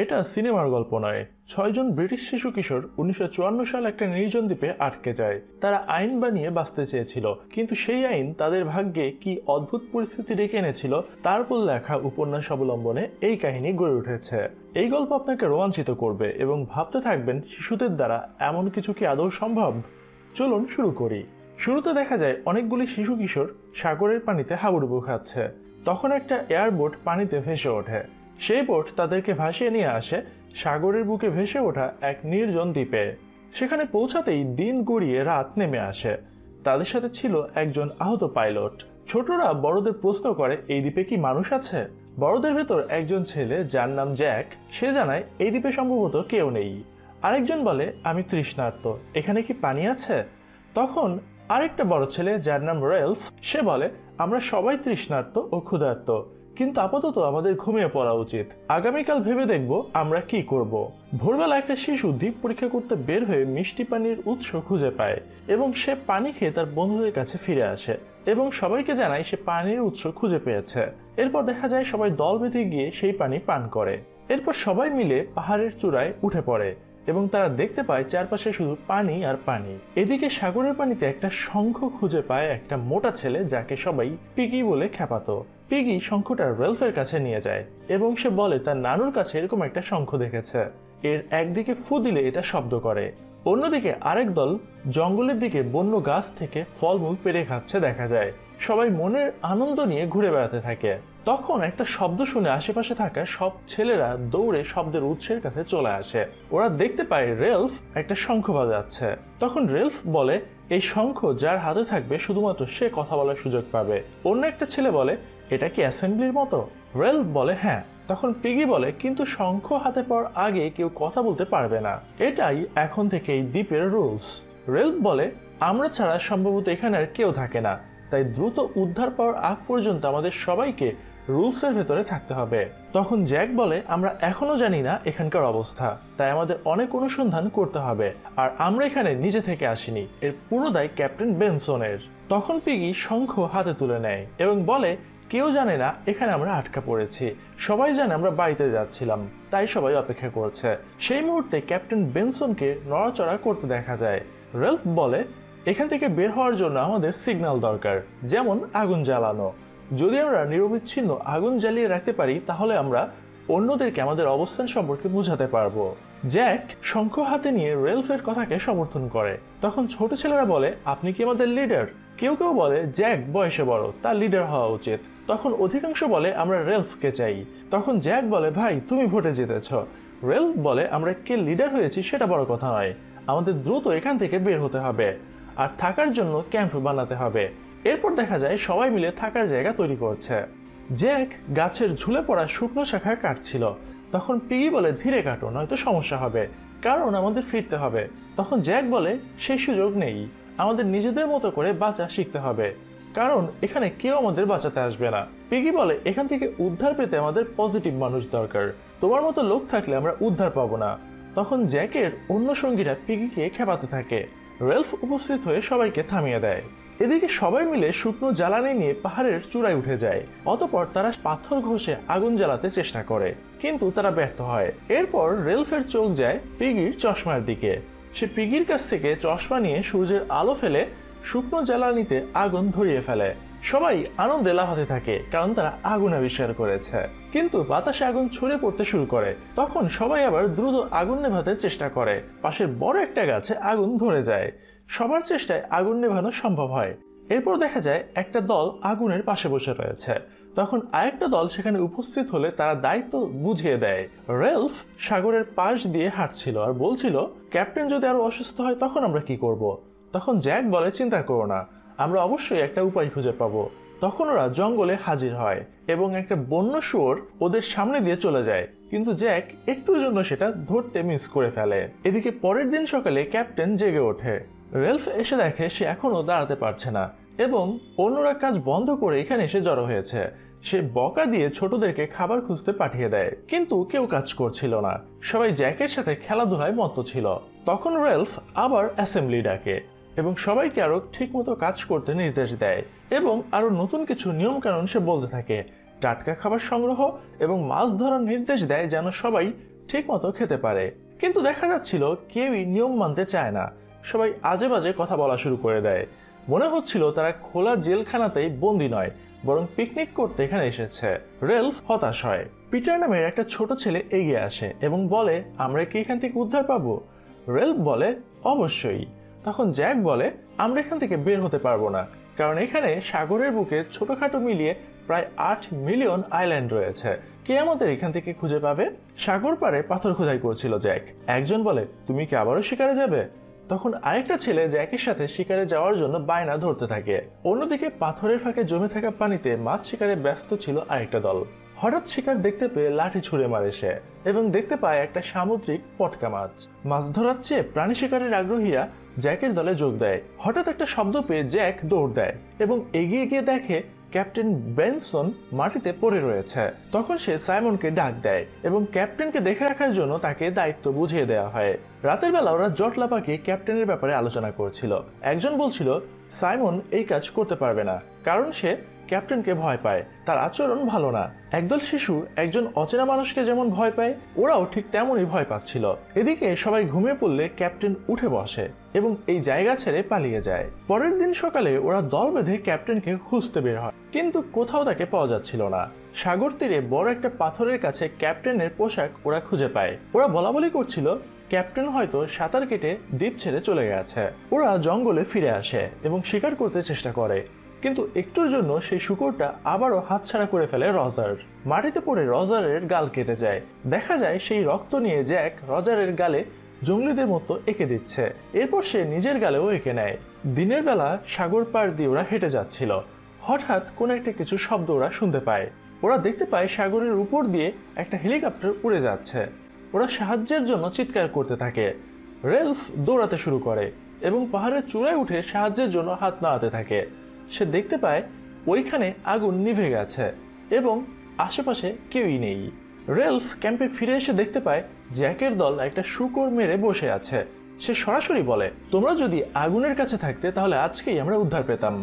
এটা সিনেমার গল্প নয়। ৬ জন ব্রিটিশ শিশু কিশোর ১৯৫৪ সালে একটা নির্জন দ্বীপে আটকে যায়। তারা আইন বানিয়ে বাঁচতে চেয়েছিল, কিন্তু সেই আইন তাদের ভাগ্যে কি অদ্ভুত পরিস্থিতি ডেকে এনেছিল তার উপর লেখা উপন্যাস অবলম্বনে এই কাহিনী গড়ে উঠেছে। এই গল্প আপনাকে রোমাঞ্চিত করবে এবং ভাবতে থাকবেন শিশুদের দ্বারা এমন কিছু কি আদৌ সম্ভব। চলুন শুরু করি। শুরুতে দেখা যায় অনেকগুলি শিশু কিশোর সাগরের পানিতে হাবুডুবু খাচ্ছে। তখন একটা এয়ারবোট পানিতে ভেসে ওঠে। সেই বোট তাদেরকে ভাসিয়ে নিয়ে আসে সাগরের বুকে ভেসে ওঠা এক নির্জন দ্বীপে। সেখানে পৌঁছাতেই দিন গড়িয়ে রাত নেমে আসে। তাদের সাথে ছিল একজন আহত পাইলট। ছোটরা বড়দের প্রশ্ন করে, এই দ্বীপে কি মানুষ আছে? বড়দের ভেতর একজন ছেলে যার নাম জ্যাক, সে জানায় এই দ্বীপে সম্ভবত কেউ নেই। আরেকজন বলে, আমি তৃষ্ণার্ত, এখানে কি পানি আছে? তখন আরেকটা বড় ছেলে যার নাম রেলফ, সে বলে, আমরা সবাই তৃষ্ণার্ত ও ক্ষুধার্ত, কিন্তু আপাতত আমাদের ঘুমিয়ে পড়া উচিত। আগামীকাল ভেবে দেখব আমরা কি করব। ভোরবেলা একটা শিশু দ্বীপ পরীক্ষা করতে বের হয়ে মিষ্টি পানির উৎস খুঁজে পায় এবং সে পানি খেয়ে তার বন্ধুদের কাছে ফিরে আসে এবং সবাইকে জানায় সে পানির উৎস খুঁজে পেয়েছে। এরপর দেখা যায় সবাই দল বেঁধে গিয়ে সেই পানি পান করে। এরপর সবাই মিলে পাহাড়ের চূড়ায় উঠে পড়ে এবং তারা দেখতে পায় চারপাশে শুধু পানি আর পানি। এদিকে সাগরের পানিতে একটা শঙ্খ খুঁজে পায় একটা মোটা ছেলে, যাকে সবাই পিগি বলে খ্যাপাতো। পিগি শঙ্খটা রেলফের কাছে নিয়ে যায় এবং সে বলে তার নানুর কাছে এরকম একটা শঙ্খ দেখেছে। এর একদিকে ফু দিলে এটা শব্দ করে। অন্যদিকে আরেক দল জঙ্গলের দিকে বন্য গাছ থেকে ফলমূল পেড়ে খাচ্ছে দেখা যায়। সবাই মনের আনন্দ নিয়ে ঘুরে বেড়াতে থাকে। তখন একটা শব্দ শুনে আশেপাশে থাকা সব ছেলেরা দৌড়ে শব্দের উৎসের কাছে চলে আসে। ওরা দেখতে পায় রেলফ একটা শঙ্খ বাজাচ্ছে। তখন রেলফ বলে, এই শঙ্খ যার হাতে থাকবে শুধুমাত্র সে কথা বলার সুযোগ পাবে। অন্য একটা ছেলে বলে, এটা কি অ্যাসেম্বলির মতো? রেলফ বলে, হ্যাঁ। তখন পিগি বলে, কিন্তু শঙ্খ হাতে পাওয়ার আগে কেউ কথা বলতে পারবে না, এটাই এখন থেকে এই দ্বীপের রুলস। রেলফ বলে, আমরা ছাড়া সম্ভবত এখানে আর কেউ থাকে না, তাই দ্রুত উদ্ধার পাওয়ার আগ পর্যন্ত আমাদের সবাইকে রুলসের ভেতরে থাকতে হবে। তখন জ্যাক বলে, আমরা এখনো জানি না এখানকার অবস্থা, তাই আমাদের অনেক অনুসন্ধান করতে হবে, আর আমরা এখানে নিজে থেকে আসিনি, এর পুরো দায় ক্যাপ্টেন বেনসনের। তখন পিগি শঙ্খ হাতে তুলে নেয় এবং বলে, কেউ জানে না এখানে আমরা আটকা পড়েছি, সবাই জানে আমরা বাড়িতে যাচ্ছিলাম, তাই সবাই অপেক্ষা করছে। সেই মুহূর্তে ক্যাপ্টেন বেনসনকে নড়াচড়া করতে দেখা যায়। রেলফ বলে, এখান থেকে বের হওয়ার জন্য আমাদের সিগন্যাল দরকার, যেমন আগুন জ্বালানো। যদি আমরা নিরবিচ্ছিন্ন আগুন জ্বালিয়ে রাখতে পারি তাহলে আমরা অন্যদেরকে আমাদের অবস্থান সম্পর্কে বোঝাতে পারবো। জ্যাক শঙ্খ হাতে নিয়ে রেলফের কথাকে সমর্থন করে। তখন ছোট ছেলেরা বলে, আপনি কি আমাদের লিডার? কেউ কেউ বলে জ্যাক বয়সে বড়, তার লিডার হওয়া উচিত। তখন অধিকাংশ বলে আমরা রেলফকে চাই। তখন জ্যাক বলে, ভাই তুমি ভোটে জিতেছ। রেলফ বলে, আমরা কে লিডার হয়েছি সেটা বড় কথা নয়, আমাদের দ্রুত এখান থেকে বের হতে হবে আর থাকার জন্য ক্যাম্প বানাতে হবে। এরপর দেখা যায় সবাই মিলে থাকার জায়গা তৈরি করছে। জ্যাক গাছের ঝুলে পড়া শুকনো শাখা কাটছিল। তখন পিগি বলে, ধীরে কাটো, নয়তো সমস্যা হবে, কারণ আমাদের ফিরতে হবে। তখন জ্যাক বলে, সেই সুযোগ নেই, আমাদের নিজেদের মতো করে বাঁচা শিখতে হবে, কারণ এখানে কেউ আমাদের বাঁচাতে আসবে না। পিগি বলে, এখান থেকে উদ্ধার পেতে আমাদের পজিটিভ মানুষ দরকার, তোমার মতো লোক থাকলে আমরা উদ্ধার পাবো না। তখন জ্যাকের অন্য সঙ্গীরা পিগিকে খেপাতে থাকে। রেলফ উপস্থিত হয়ে সবাইকে থামিয়ে দেয়। এদিকে সবাই মিলে শুকনো জ্বালানি নিয়ে পাহাড়ের চূড়ায় উঠে যায়। অতঃপর তারা পাথর ঘষে আগুন জ্বালাতে চেষ্টা করে, কিন্তু তারা ব্যর্থ হয়। এরপর রেলফের চোখ যায় পিগির চশমার দিকে। সে পিগির কাছ থেকে চশমা নিয়ে সূর্যের আলো ফেলে শুকনো জ্বালানিতে আগুন ধরিয়ে ফেলে। সবাই আনন্দে লাফাতে থাকে, কারণ তারা আগুন আবিষ্কার করেছে। কিন্তু বাতাসে আগুন ছড়ে পড়তে শুরু করে। তখন সবাই আবার দ্রুত আগুন নেভাতে চেষ্টা করে। পাশের বড় একটা গাছে আগুন ধরে যায়। সবার চেষ্টায় আগুন নেভানো সম্ভব হয়। এরপর দেখা যায় একটা দল আগুনের পাশে বসে রয়েছে। তখন আরেকটা দল সেখানে উপস্থিত হলে তারা দায়িত্ব বুঝিয়ে দেয়। রেলফ সাগরের পাশ দিয়ে হাঁটছিল আর বলছিল, ক্যাপ্টেন যদি আরো অসুস্থ হয় তখন আমরা কি করব? তখন জ্যাক বলে, চিন্তা করো না, আমরা অবশ্যই একটা উপায় খুঁজে পাবো। তখন ওরা জঙ্গলে হাজির হয় এবং একটা বন্য শুয়োর ওদের সামনে দিয়ে চলে যায়, কিন্তু জ্যাক একটুর জন্য সেটা ধরতে মিস করে ফেলে। এদিকে পরের দিন সকালে ক্যাপ্টেন জেগে ওঠে। রেলফ এসে দেখে সে এখনো দাঁড়াতে পারছে না এবং অন্যরা কাজ বন্ধ করে এখানে এসে জড়ো হয়েছে। সে বকা দিয়ে ছোটদেরকে খাবার খুঁজতে পাঠিয়ে দেয়, কিন্তু কেউ কাজ করছিল না। সবাই জ্যাকের সাথে খেলাধুলায় মত্ত ছিল। তখন রেলফ আবার অ্যাসেম্বলি ডাকে এবং সবাইকে আরো ঠিকমতো কাজ করতে নির্দেশ দেয় এবং আরো নতুন কিছু নিয়ম কানুন সে বলতে থাকে। টাটকা খাবার সংগ্রহ এবং মাছ ধরার নির্দেশ দেয় যেন সবাই ঠিক মতো খেতে পারে। কিন্তু দেখা যাচ্ছিল কেউই নিয়ম মানতে চায় না, সবাই আজে বাজে কথা বলা শুরু করে দেয়। মনে হচ্ছিল তারা খোলা জেলখানাতেই বন্দি নয়, বরং পিকনিক করতে এখানে এসেছে। রেলফ হতাশ হয়। পিটার নামের একটা ছোট ছেলে এগিয়ে আসে এবং বলে, আমরা কি এখান থেকে উদ্ধার পাবো? রেলফ বলে, অবশ্যই। তখন জ্যাক বলে, আমরা এখান থেকে বের হতে পারবো না, কারণ এখানে সাগরের বুকে ছোটখাটো মিলিয়ে প্রায় 8 মিলিয়ন আইল্যান্ড রয়েছে। কে আমাদের এখান থেকে খুঁজে পাবে? সাগর পাড়ে পাথর খোদাই করছিল জ্যাক। একজন বলে, তুমি কি আবারও শিকারে যাবে? তখন আরেকটা ছেলে জ্যাকের সাথে শিকারে যাওয়ার জন্য বায়না ধরতে থাকে। অন্যদিকে পাথরের ফাঁকে জমে থাকা পানিতে মাছ শিকারে ব্যস্ত ছিল আরেকটা দল। হঠাৎ শিকার দেখতে পেয়ে লাঠি ছুঁড়ে মারে সে এবং দেখতে পায় একটা সামুদ্রিক পটকা মাছ। মাছ ধরার চেয়ে প্রাণী শিকারের আগ্রহীরা জ্যাকের দলে যোগ দেয়। হঠাৎ একটা শব্দ পেয়ে জ্যাক দৌড় দেয় এবং এগিয়ে গিয়ে দেখে ক্যাপ্টেন বেনসন মাটিতে পড়ে রয়েছে। তখন সে সাইমনকে ডাক দেয় এবং ক্যাপ্টেনকে দেখে রাখার জন্য তাকে দায়িত্ব বুঝিয়ে দেওয়া হয়। রাতের বেলা ওরা জটলা পাকিয়ে ক্যাপ্টেনের ব্যাপারে আলোচনা করছিল। একজন বলছিল সাইমন এই কাজ করতে পারবে না, কারণ সে ক্যাপ্টেনকে ভয় পায়, তার আচরণ ভালো না। একদল শিশু একজন অচেনা মানুষকে যেমন ভয় পায়, ওরাও ঠিক তেমনই ভয় পাচ্ছিল। এদিকে সবাই ঘুমিয়ে পড়লে ক্যাপ্টেন উঠে বসে এবং এই জায়গা ছেড়ে পালিয়ে যায়। পরের দিন সকালে ওরা দল বেঁধে ক্যাপ্টেনকে খুঁজতে বের হয়, কিন্তু কোথাও তাকে পাওয়া যাচ্ছিল না। সাগর তীরে বড় একটা পাথরের কাছে ক্যাপ্টেনের পোশাক ওরা খুঁজে পায়। ওরা বলাবলি করছিল ক্যাপ্টেন হয়তো সাঁতার কেটে দ্বীপ ছেড়ে চলে গেছে। ওরা জঙ্গলে ফিরে আসে এবং শিকার করতে চেষ্টা করে, কিন্তু একটুর জন্য সেই শূকরটা আবারও হাতছাড়া করে ফেলে রজার। মাটিতে পড়ে রজারের গাল কেটে যায়। দেখা যায় সেই রক্ত নিয়ে জ্যাক রজারের গালে জঙ্গলিদের মতো এঁকে দিচ্ছে। এরপর সে নিজের গালেও এঁকে নেয়। দিনের বেলা সাগর পাড় দিয়ে ওরা হেঁটে যাচ্ছিল। হঠাৎ কোনো একটা কিছু শব্দ ওরা শুনতে পায়। ওরা দেখতে পায় সাগরের উপর দিয়ে একটা হেলিকপ্টার উড়ে যাচ্ছে। ওরা সাহায্যের জন্য চিৎকার করতে থাকে। রেলফ দৌড়াতে শুরু করে এবং পাহাড়ের চূড়ায় উঠে সাহায্যের জন্য হাত নাড়াতে থাকে। সে দেখতে পায় ওইখানে আগুন নিভে গেছে এবং আশেপাশে কেউই নেই। রেলফ ক্যাম্পে ফিরে এসে দেখতে পায় জ্যাকের দল একটা শূকর মেরে বসে আছে। সে সরাসরি বলে, তোমরা যদি আগুনের কাছে থাকতে তাহলে আজকেই আমরা উদ্ধার পেতাম।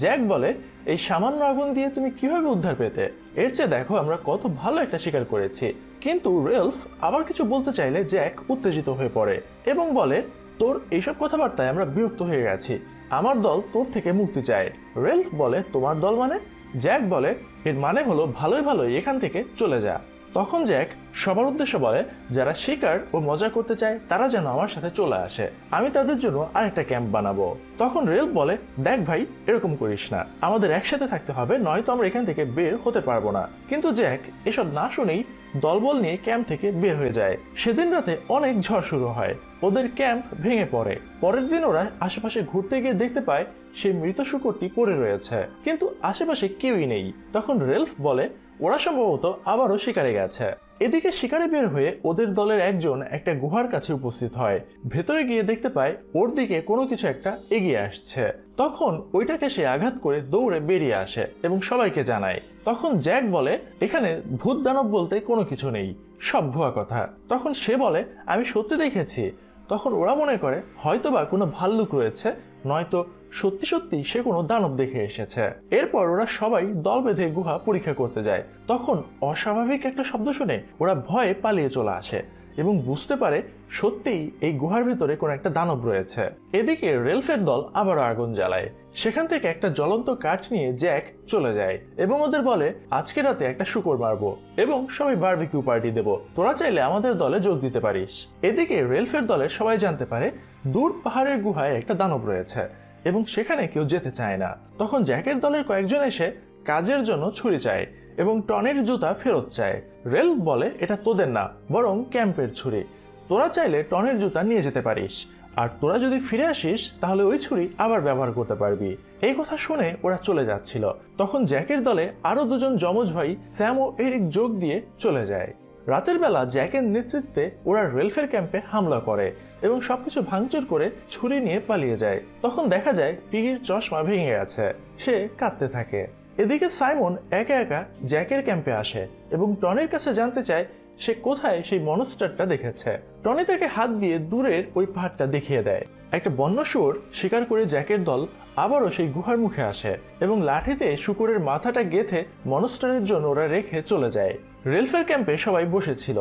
জ্যাক বলে, এই সামান্য আগুন দিয়ে তুমি কিভাবে উদ্ধার পেতে? এর চেয়ে দেখো আমরা কত ভালো একটা শিকার করেছি। কিন্তু রেলফ আবার কিছু বলতে চাইলে জ্যাক উত্তেজিত হয়ে পড়ে এবং বলে, তোর এইসব কথাবার্তায় আমরা বিরক্ত হয়ে গেছি, আমার দল তোর থেকে মুক্তি চায়। রেলফ বলে, তোমার দল মানে? জ্যাক বলে, এর মানে হলো ভালোই ভালোই এখান থেকে চলে যা। তখন জ্যাক সবার উদ্দেশ্যে বলে, যারা শিকার ও মজা করতে চায় তারা যেন আমার সাথে চলে আসে, আমি তাদের জন্য আরেকটা ক্যাম্প বানাবো। তখন রেলফ বলে, দেখ ভাই, এরকম করিস না, আমাদের একসাথে থাকতে হবে, নয়তো আমরা এখান থেকে বের হতে পারবো না। কিন্তু জ্যাক এসব না শুনেই দলবল নিয়ে ক্যাম্প থেকে বের হয়ে যায়। সেদিন রাতে অনেক ঝড় শুরু হয়, ওদের ক্যাম্প ভেঙে পড়ে। পরের দিন ওরা আশেপাশে ঘুরতে গিয়ে দেখতে পায় সেই মৃত শূকরটি পড়ে রয়েছে, কিন্তু আশেপাশে কেউই নেই। তখন রেলফ বলে, ওরা সম্ভবত আবারও শিকারে গেছে। এদিকে শিকারে বের হয়ে ওদের দলের একজন একটা গুহার কাছে উপস্থিত হয়। ভেতরে গিয়ে দেখতে পায় ওর দিকে কোনো কিছু একটা এগিয়ে আসছে। তখন ওইটাকে সে আঘাত করে দৌড়ে বেরিয়ে আসে এবং সবাইকে জানায়। তখন জ্যাক বলে, এখানে ভূত দানব বলতে কোনো কিছু নেই, সব ভুয়া কথা। তখন সে বলে, আমি সত্যি দেখেছি। তখন ওরা মনে করে হয়তোবা কোনো ভাল্লুক রয়েছে, নয়তো সত্যি সত্যি সে কোনো দানব দেখে এসেছে। এরপর ওরা সবাই দল বেঁধে গুহা পরীক্ষা করতে যায়। তখন অস্বাভাবিক একটা শব্দ শুনে ওরা ভয়ে পালিয়ে চলে আসে এবং বুঝতে পারে সত্যিই এই গুহার ভেতরে কোনো একটা দানব রয়েছে। এদিকে রেলফের দল আবারও আগুন জ্বালায়। সেখান থেকে একটা জ্বলন্ত কাঠ নিয়ে জ্যাক চলে যায় এবং ওদের বলে, আজকে রাতে একটা শূকর মারবো এবং সবাই বারবিকিউ পার্টি দেবো, তোরা চাইলে আমাদের দলে যোগ দিতে পারিস। এদিকে রেলফের দলের সবাই জানতে পারে দূর পাহাড়ের গুহায় একটা দানব রয়েছে এবং সেখানে কেউ যেতে চায় না। তখন জ্যাকের দলের কয়েকজন এসে কাজের জন্য ছুরি চায় এবং টনির জুতা ফেরত চায়। রেলফ বলে, এটা তোদের না, বরং ক্যাম্পের ছুরি, তোরা চাইলে টনির জুতা নিয়ে যেতে পারিস, আর তোরা যদি ফিরে আসিস তাহলে ওই ছুরি আবার ব্যবহার করতে পারবি। এই কথা শুনে ওরা চলে যাচ্ছিল। তখন জ্যাকের দলে আরো দুজন যমজ ভাই স্যাম ও এরিক যোগ দিয়ে চলে যায়। রাতের বেলা জ্যাকের নেতৃত্বে ওরা রেলফের ক্যাম্পে হামলা করে এবং সবকিছু ভাঙচুর করে ছুরি নিয়ে পালিয়ে যায়। তখন দেখা যায় পিগির চশমা ভেঙে গেছে, সে কাঁদতে থাকে। এদিকে সাইমন একা একা জ্যাকের ক্যাম্পে আসে এবং টনির কাছে জানতে চায় সে কোথায় সেই মনস্টারটা দেখেছে। টনি তাকে হাত দিয়ে দূরের ওই পাহাড়টা দেখিয়ে দেয়। একটা বন্য শুয়োর শিকার করে জ্যাকের দল আবারও সেই গুহার মুখে আসে এবং লাঠিতে শুকুরের মাথাটা গেঁথে মনস্টারের জন্য ওরা রেখে চলে যায়। রেলফের ক্যাম্পে সবাই বসেছিল।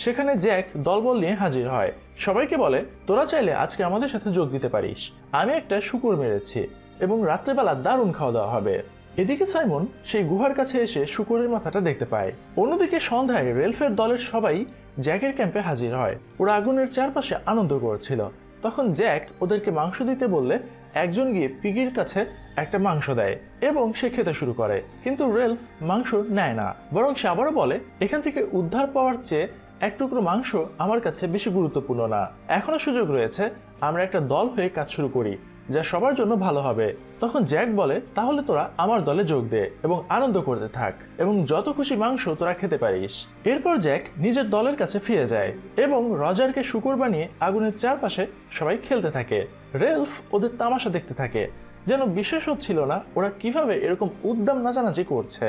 সেখানে জ্যাক দলবল নিয়ে হাজির হয়, সবাইকে বলে তোরা চাইলে আজকে আমাদের সাথে যোগ দিতে পারিস, আমি একটা শূকর মেরেছি এবং রাত্রেবেলা দারুণ খাওয়া দাওয়া হবে। এদিকে সাইমন সেই গুহার কাছে এসে শূকরের মাথাটা দেখতে পায়। অন্যদিকে সন্ধ্যায় রেলফের দলের সবাই জ্যাকের ক্যাম্পে হাজির হয়। ওরা আগুনের চারপাশে আনন্দ করছিল। তখন জ্যাক ওদেরকে মাংস দিতে বললে একজন গিয়ে পিগির কাছে একটা মাংস দেয় এবং সে খেতে শুরু করে, কিন্তু রেলফ মাংস নেয় না, বরং সে আবারও বলে এখান থেকে উদ্ধার পাওয়ার চেয়ে এক টুকরো মাংস আমার কাছে বেশি গুরুত্বপূর্ণ না, এখনো সুযোগ রয়েছে, আমরা একটা দল হয়ে কাজ শুরু করি যা সবার জন্য ভালো হবে। তখন জ্যাক বলে তাহলে তোরা আমার দলে যোগ দে এবং আনন্দ করতে থাক এবং যত খুশি মাংস তোরা খেতে পারিস। এরপর জ্যাক নিজের দলের কাছে ফিরে যায় এবং রজারকে শূকর বানিয়ে আগুনের চারপাশে সবাই খেলতে থাকে। রেলফ ওদের তামাশা দেখতে থাকে, যেন বিশ্বাস হচ্ছিল না ওরা কিভাবে এরকম উদ্দাম নাচানাচি করছে।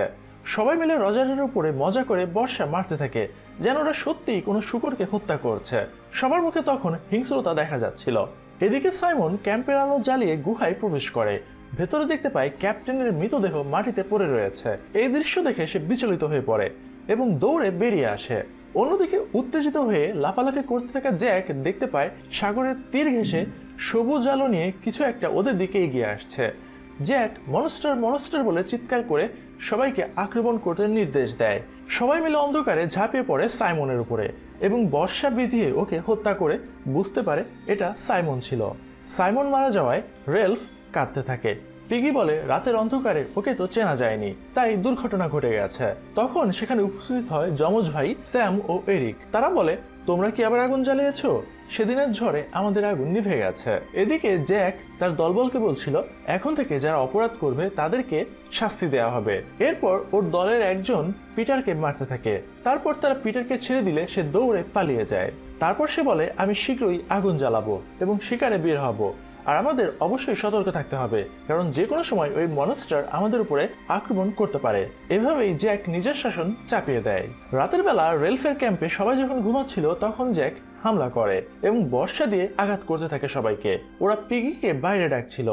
সবাই মিলে রজারের উপরে মজা করে বর্ষা মারতে থাকে, যেন ওরা সত্যিই কোনো শূকরকে হত্যা করছে। সবার মুখে তখন হিংস্রতা দেখা যাচ্ছিল। এদিকে সাইমন ক্যাম্পের আলো জ্বালিয়ে গুহায় প্রবেশ করে। ভেতরে দেখতে পায় ক্যাপ্টেনের মৃতদেহ মাটিতে পড়ে রয়েছে। এই দৃশ্য দেখে সে বিচলিত হয়ে পড়ে এবং দৌড়ে বেরিয়ে আসে। অন্যদিকে উত্তেজিত হয়ে লাফালাফি করতে থাকা জ্যাক দেখতে পায় সাগরের তীর ঘেঁষে সবুজ আলো নিয়ে কিছু একটা ওদের দিকে এগিয়ে আসছে। জ্যাক মনস্টার মনস্টার বলে চিৎকার করে সবাইকে আক্রমণ করতে নির্দেশ দেয়। সবাই মিলে অন্ধকারে ঝাঁপিয়ে পড়ে সাইমনের উপরে এবং বর্ষা বিধিয়ে ওকে হত্যা করে বুঝতে পারে এটা সাইমন ছিল। সাইমন মারা যাওয়ায় রেলফ কাঁদতে থাকে। পিগি বলে রাতের অন্ধকারে ওকে তো চেনা যায়নি, তাই দুর্ঘটনা ঘটে গেছে। তখন সেখানে উপস্থিত হয় যমজ ভাই স্যাম ও এরিক। তারা বলে তোমরা কি আবার আগুন জ্বালিয়েছো? সেদিনের ঝড়ে আমাদের আগুন নিভে গেছে। এদিকে জ্যাক তার দলবলকে বলছিল এখন থেকে যারা অপরাধ করবে তাদেরকে শাস্তি দেওয়া হবে। এরপর ওর দলের একজন পিটারকে মারতে থাকে। তারপর তারা পিটারকে ছেড়ে দিলে সে দৌড়ে পালিয়ে যায়। তারপর সে বলে আমি শীঘ্রই আগুন জ্বালাবো এবং শিকারে বের হব, আর আমাদের অবশ্যই সতর্ক থাকতে হবে, কারণ যে কোনো সময় ওই মনস্টার আমাদের উপরে আক্রমণ করতে পারে। এভাবেই জ্যাক নিজের শাসন চাপিয়ে দেয়। রাতের বেলা রেলফের ক্যাম্পে সবাই যখন ঘুমাচ্ছিল তখন জ্যাক হামলা করে এবং বর্ষা দিয়ে আঘাত করতে থাকে সবাইকে। ওরা পিগিকে বাইরে ডাকছিল।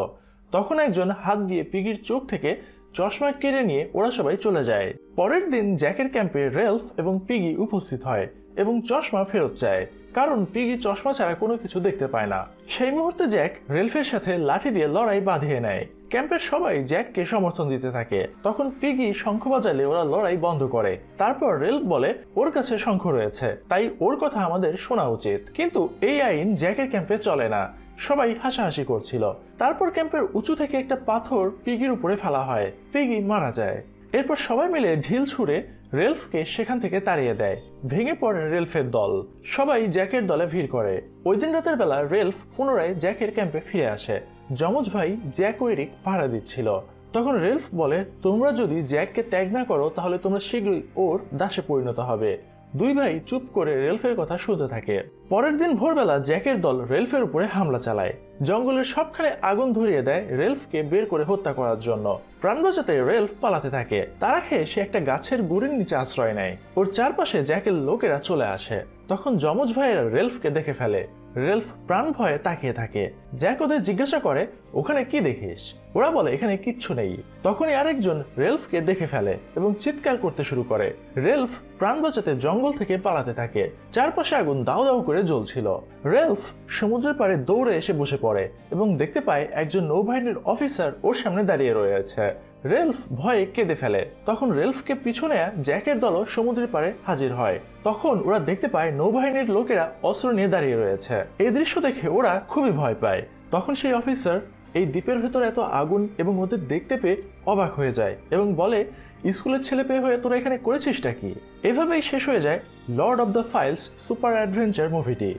তখন একজন হাত দিয়ে পিগির চোখ থেকে চশমা কেড়ে নিয়ে ওরা সবাই চলে যায়। পরের দিন জ্যাকের ক্যাম্পে রেলফ এবং পিগি উপস্থিত হয় এবং চশমা ফেরত চায়, কারণ পিগি চশমা ছাড়া কোনো কিছু দেখতে পায় না। সেই মুহূর্তে জ্যাক রেলফের সাথে লাঠি দিয়ে লড়াই বাঁধিয়ে নেয়। ক্যাম্পের সবাই জ্যাককে সমর্থন দিতে থাকে। তখন পিগি শঙ্খ বাজালে ওরা লড়াই বন্ধ করে। তারপর রেলফ বলে ওর কাছে শঙ্খ রয়েছে, তাই ওর কথা আমাদের শোনা উচিত। কিন্তু এই আইন জ্যাকের ক্যাম্পে চলে না। সবাই হাসাহাসি করছিল। তারপর ক্যাম্পের উঁচু থেকে একটা পাথর পিগির উপরে ফেলা হয়। পিগি মারা যায়। এরপর সবাই মিলে ঢিল ছুঁড়ে রেলফকে সেখান থেকে তাড়িয়ে দেয়। ভেঙে পড়ে রেলফের দল। সবাই জ্যাকের দলে ভিড় করে। ওই দিন রাতের বেলা রেলফ পুনরায় জ্যাকের ক্যাম্পে ফিরে আসে। যমজ ভাই জ্যাক ও এরিক পাহারা দিচ্ছিল। তখন রেলফ বলে তোমরা যদি জ্যাককে ত্যাগ না করো তাহলে তোমরা শীঘ্রই ওর দাসে পরিণত হবে। দুই ভাই চুপ করে রেলফের কথা শুনতে থাকে। পরের দিন ভোরবেলা জ্যাকের দল রেলফের উপরে হামলা চালায়। জঙ্গলের সবখানে আগুন ধরিয়ে দেয় রেলফকে বের করে হত্যা করার জন্য। প্রাণ বাঁচাতে রেলফ পালাতে থাকে। তারা খেয়ে সে একটা গাছের গুড়ির নিচে আশ্রয় নেয়। ওর চারপাশে জ্যাকের লোকেরা চলে আসে। তখন যমজ ভাইয়েরা রেলফকে দেখে ফেলে। রেলফ প্রাণ ভয়ে তাকিয়ে থাকে। জ্যাক ওদের জিজ্ঞাসা করে ওখানে কি দেখিস? ওরা বলে এখানে কিচ্ছু নেই। তখনই আরেকজন রেলফকে দেখে ফেলে এবং চিৎকার করতে শুরু করে। রেলফ প্রাণ বাঁচাতে জঙ্গল থেকে পালাতে থাকে। চারপাশে আগুন দাউ দাউ করে জ্বলছিল। রেলফ সমুদ্রের পাড়ে দৌড়ে এসে বসে পড়ে এবং দেখতে পায় একজন নৌবাহিনীর অফিসার ওর সামনে দাঁড়িয়ে রয়েছে। রেলফ ভয়ে কেঁদে ফেলে। তখন রেলফকে পিছু নেয়া জ্যাকের দলও সমুদ্রের পাড়ে হাজির হয়। তখন ওরা দেখতে পায় নৌবাহিনীর লোকেরা অস্ত্র নিয়ে দাঁড়িয়ে রয়েছে। এই দৃশ্য দেখে ওরা খুবই ভয় পায়। তখন সেই অফিসার এই দ্বীপের ভেতর এত আগুন এবং ওদের দেখতে পেয়ে অবাক হয়ে যায় এবং বলে স্কুলের ছেলে পেয়ে হয়ে তোরা এখানে করেছিসটা কি? এভাবেই শেষ হয়ে যায় Lord of the Files Super Adventure মুভিটি।